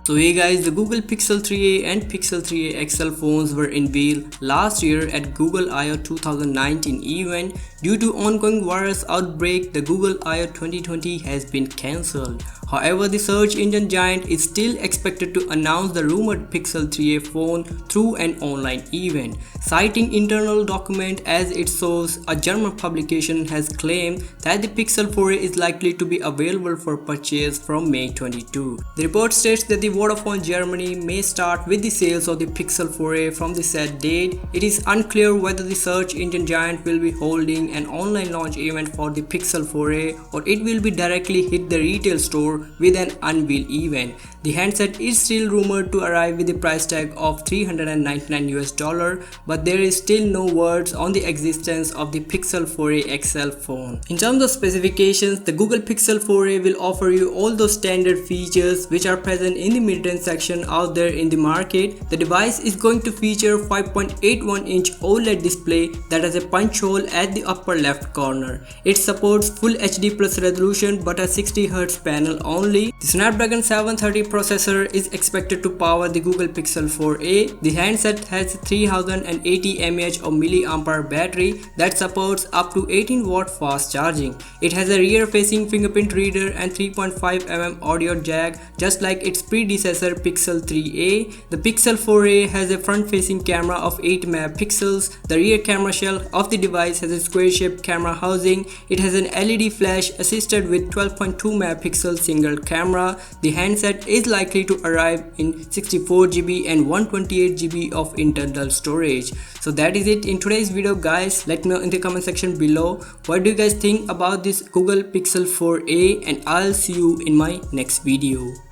So hey guys, the Google Pixel 3a and Pixel 3a XL phones were unveiled last year at Google I/O 2019 event. Due to ongoing virus outbreak, the Google I/O 2020 has been cancelled. However, the search engine giant is still expected to announce the rumored Pixel 3a phone through an online event. Citing internal document as its source, a German publication has claimed that the Pixel 4a is likely to be available for purchase from May 22. The report states that the Vodafone Germany may start with the sales of the Pixel 4a from the said date. It is unclear whether the search engine giant will be holding an online launch event for the Pixel 4a or it will be directly hit the retail store with an unveil event. The handset is still rumored to arrive with a price tag of $399 but there is still no words on the existence of the Pixel 4a XL phone. In terms of specifications, the Google Pixel 4a will offer you all those standard features which are present in the mid-range section out there in the market. The device is going to feature 5.81-inch OLED display that has a punch hole at the upper left corner. It supports Full HD Plus resolution but a 60Hz panel only. The Snapdragon 730 processor is expected to power the Google Pixel 4a. The handset has 3080 mAh of mAh battery that supports up to 18-watt fast charging. It has a rear-facing fingerprint reader and 3.5mm audio jack just like its predecessor Pixel 3a. The Pixel 4a has a front-facing camera of 8 megapixels. The rear camera shell of the device has a square-shaped camera housing. It has an LED flash assisted with 12.2 megapixel single camera. The handset is likely to arrive in 64GB and 128GB of internal storage. So that is it in today's video guys. Let me know in the comment section below what do you guys think about this Google Pixel 4a and I'll see you in my next video.